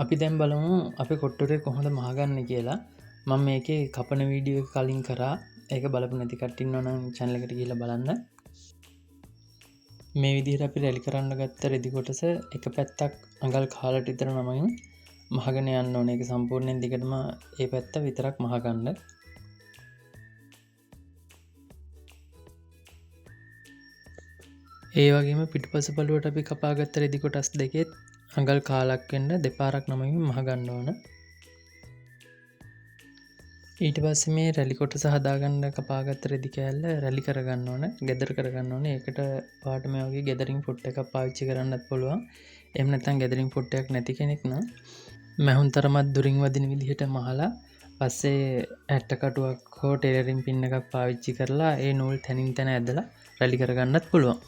අපි දැන් බලමු අපි කොට්ටුරේ කොහොමද මහගන්නේ කියලා. මම මේකේ කපන වීඩියෝ එක කලින් කරා. ඒක බලපු නැති කට්ටිය ඉන්නවා නම් channel එකට ගිහලා බලන්න. මේ විදිහට අපි රැලි කරන්න ගත්ත රෙදි කොටස එක පැත්තක් අඟල් කාලට විතර නමමින් මහගෙන යන්න ඕනේ. ඒක සම්පූර්ණයෙන් දිගටම ඒ පැත්ත විතරක් මහගන්න. ඒ වගේම පිටුපස පළුවට අපි කපාගත්ත රෙදි කොටස් දෙකෙත් අඟල් කාලක් වෙන්න දෙපාරක් නමමින් මහගන්න ඕන. ඊට පස්සේ මේ රැලි කොටස හදාගන්න කපාගත්ත රෙදි කෑල්ල රැලි කරගන්න ඕන. ගෙදර කරගන්න ඕන. ඒකට පාට මේ වගේ ගෙදරින් පොට් එකක් පාවිච්චි කරන්නත් පුළුවන්. එහෙම නැත්නම් ගෙදරින් පොට් එකක් නැති කෙනෙක් නම් මැහුන් තරමත් දුරින් වදින විදිහට මහලා පස්සේ ඇට්ට කටුවක් හෝ ටේලරින් පින් එකක් පාවිච්චි කරලා ඒ නූල් තැනින් තැන ඇදලා රැලි කරගන්නත් පුළුවන්.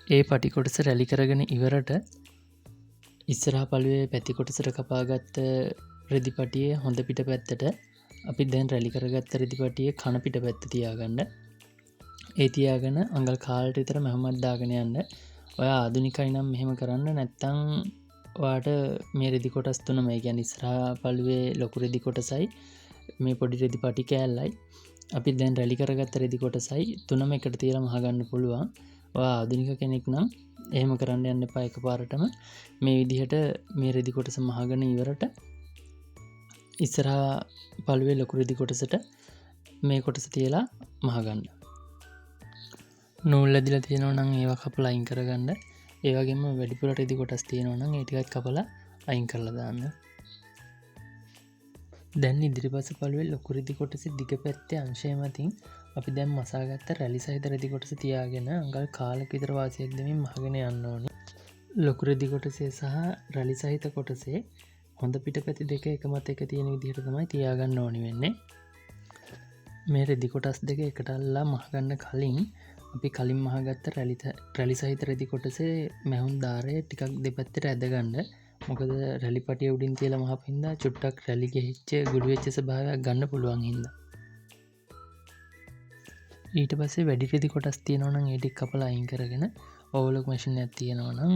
ඒ පටි කොටස රැලි කරගෙන ඉවරට ඉස්සරහා පළුවේ පැති කොටසට කපාගත්ත රෙදි පටියේ හොඳ පිට පැත්තට අපි දැන් රැලි කරගත්ත රෙදි පටියේ කන පිට පැත්ත තියාගන්න. ඒ තියාගෙන අඟල් කාලට විතර මැහුමක් දාගෙන යන්න. ඔයා ආධුනිකයි නම් මෙහෙම කරන්න. නැත්තම් ඔයාට මේ රෙදි කොටස් තුනම ඒ කියන්නේ ඉස්සරහා පළුවේ ලොකු රෙදි කොටසයි මේ පොඩි රෙදි පටි කෑල්ලයි අපි දැන් රැලි කරගත්ත රෙදි කොටසයි තුනම එකට තියලා මහගන්න පුළුවන්. ඔයා ආධුනික කෙනෙක් නම් එහෙම කරන්න යන්න එපා. එකපාරටම මේ විදිහට මේ රෙදි කොටස මහගෙන ඉවරට ඉස්සරහා පළුවේ ලොකු රෙදි කොටසට මේ කොටස තියලා මහගන්න. නූල් ඇදිලා තියෙනවා නම් ඒවා කපලා අයින් කරගන්න. ඒ වගේම වැඩිපුර රෙදි කොටස් තියෙනවා නම් ඒ ටිකත් කපලා අයින් කරලා දාන්න. දැන් ඉදිරිපස පළුවේ ලොකු රෙදි කොටසේ දිග පැත්තේ අංශය මතින් අපි දැන් මසාගත්ත රැලි සහිත රෙදි කොටස තියාගෙන අඟල් කාලක විතර වාසියක් දෙමින් මහගෙන යන්න ඕනේ. ලොකු රෙදි කොටසේ සහ රැලි සහිත කොටසේ හොඳ පිට පැති දෙක එක මත එක තියෙන විදිහට තමයි තියාගන්න ඕනි වෙන්නේ. මේ රෙදි කොටස් දෙක එකට අල්ලලා මහගන්න කලින් අපි කලින් මහගත්ත රැලි සහිත රෙදි කොටසේ මැහුන් දාරය ටිකක් දෙපැත්තට ඇදගන්න. මොකද රැලි පටිය උඩින් තියලා මහපු හින්දා චුට්ටක් රැලි ගෙහිච්ච ගුඩු වෙච්ච ස්වභාවයක් ගන්න පුළුවන් හින්දා. ඊට පස්සේ වැඩි රෙදි කොටස් තියෙනවා නම් ඒ ටික කපලා අයින් කරගෙන ඕවලොක් මැෂින් එකක් තියෙනවා නම්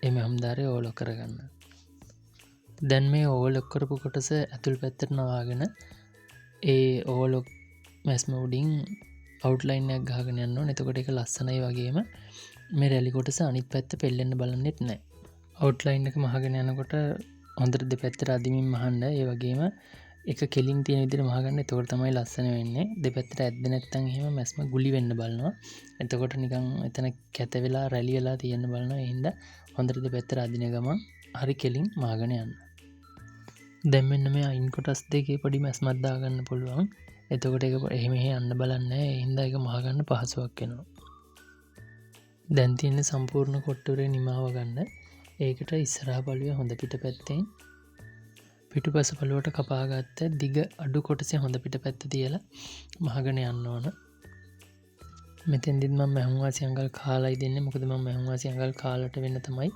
ඒ මැහුම් දාරේ ඕවලොක් කරගන්න. දැන් මේ ඕවලොක් කරපු කොටස ඇතුල් පැත්තට නවාගෙන ඒ ඕවලොක් මැස්ම උඩින් අවුට්ලයින් එකක් ගහගෙන යන්න ඕනේ. එතකොට ඒක ලස්සනයි. වගේම මේ රැලි කොටස අනිත් පැත්ත පෙල්ලෙන්න බලන්නෙත් නැහැ. අවුට්ලයින් එක මහගෙන යනකොට හොඳට දෙපැත්තට අදිමින් මහන්න. ඒ වගේම එක කෙලින් තියෙන විදිහට මහගන්න. එතකොට තමයි ලස්සන වෙන්නේ. දෙපැත්තට ඇද්ද නැත්නම් එහෙම මැස්ම ගුලි වෙන්න බලනවා. එතකොට නිකන් එතන කැත වෙලා රැලි වෙලා තියෙන්න බලනවා. ඒ හින්දා හොඳට දෙපැත්තට අදින ගමන් හරි කෙලින් මහගෙන යන්න. දැන් මෙන්න මේ අයින් කොටස් දෙකේ පොඩි මැස්මක් දාගන්න පුළුවන්. එතකොට ඒක එහෙම යන්න බලන්නේ නැහැ. ඒ හින්දා ඒක මහගන්න පහසුවක් වෙනවා. දැන් තියෙන්නේ සම්පූර්ණ කොට්ටුරේ නිමාව ගන්න. ඒකට ඉස්සරහා පළුවේ හොඳ පිට පැත්තෙන් පිටුපස පළුවට කපාගත්ත දිග අඩු කොටසේ හොඳ පිට පැත්ත තියලා මහගෙන යන්න ඕන. මෙතෙන්දිත් මම මැහුම් වාසි අඟල් කාලයි දෙන්නේ. මොකද මම මැහුම් වාසි අඟල් කාලට වෙන්න තමයි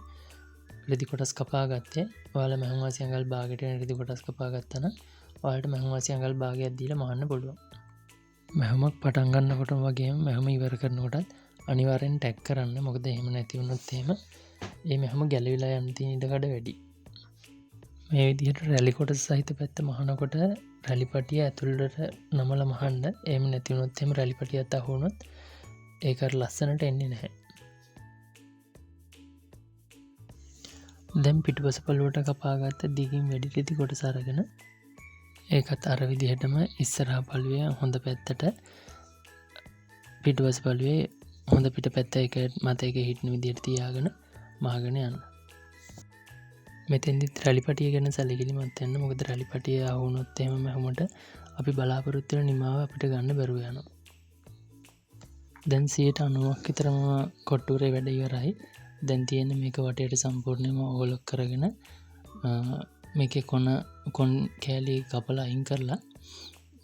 රෙදි කොටස් කපාගත්තේ. ඔයාලා මැහුම් වාසි අඟල් භාගයට වෙන රෙදි කොටස් කපාගත්තා නම් ඔයාලට මැහුම් වාසි අඟල් භාගයක් දීලා මහන්න පුළුවන්. මැහුමක් පටන් ගන්නකොටම වගේම මැහුම ඉවර කරනකොටත් අනිවාර්යෙන් ටැග් කරන්න. මොකද එහෙම නැති වුණොත් එහෙම ඒ මැහුම ගැලවිලා යන්න තියෙන ඉඩකඩ වැඩි. මේ විදිහට රැලි කොටස සහිත පැත්ත මහනකොට රැලි පටිය ඇතුළට නමලා මහන්න. එහෙම නැති වුණොත් එහෙම රැලි පටියත් අහු වුණොත් ඒක ලස්සනට එන්නේ නැහැ. දැන් පිටුපස පළුවට කපාගත්ත දිගින් වැඩි රෙදි කොටස අරගෙන ඒකත් අර විදිහටම ඉස්සරහා පළුවේ හොඳ පැත්තට පිටුපස පළුවේ හොඳ පිට පැත්ත එක මත එක හිටින විදිහට තියාගෙන මහගෙන යන්න. මෙතෙන්දිත් රැලි පටිය ගැන සැලකිලිමත් වෙන්න. මොකද රැලි පටිය අහු වුණොත් එහෙම මැහුමට අපි බලාපොරොත්තු වෙන නිමාව අපිට ගන්න බැරුව යනවා. දැන් 90ක් විතරම කොට්ටුරේ වැඩ ඉවරයි. දැන් තියෙන්නේ මේක වටේට සම්පූර්ණයෙන්ම ඕවලොක් කරගෙන මේකේ කොන් කෑලි කපලා අයින් කරලා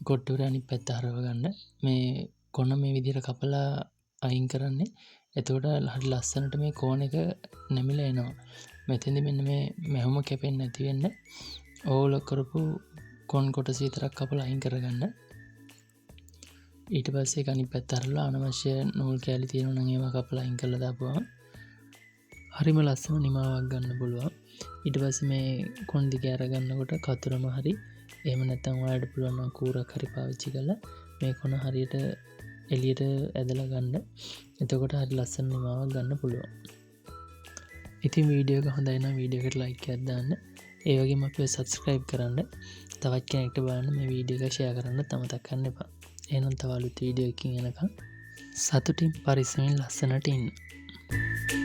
කොට්ටුරේ අනිත් පැත්ත හරව ගන්න. මේ කොන මේ විදිහට කපලා අයින් කරන්නේ. එතකොට හරි ලස්සනට මේ කෝණ එක නැමිලා එනවා. මෙතෙන්දි මෙන්න මේ මැහුම කැපෙන්නේ නැති වෙන්න ඕවලොක් කරපු කොන් කොටස විතරක් කපලා අයින් කරගන්න. ඊට පස්සේ අනිත් පැත්ත අරලා අනවශ්‍ය නූල් කෑලි තියෙනවා නම් ඒවා කපලා අයින් කරලා දාපුවම හරිම ලස්සන නිමාවක් ගන්න පුළුවන්. ඊට පස්සේ මේ කොන්දි කෑර ගන්නකොට කතුරම හරි එහෙම නැත්නම් ඔයාලට පුළුවන් නම් කූරක් හරි පාවිච්චි කරලා මේ කොන හරියට එළියට ඇදලා ගන්න. එතකොට හරි ලස්සන නිමාවක් ගන්න පුළුවන්. ඉතින් වීඩියෝ එක හොඳයි නම් වීඩියෝ එකට ලයික් එකක් දාන්න. ඒ වගේම අපිව සබ්ස්ක්‍රයිබ් කරන්න. තවත් කෙනෙක්ට බලන්න මේ වීඩියෝ එක ෂෙයා කරන්න අමතක කරන්න එපා. එහෙනම් තව අලුත් වීඩියෝ එකකින් එනකම් සතුටින් පරිස්සමින් ලස්සනට ඉන්න.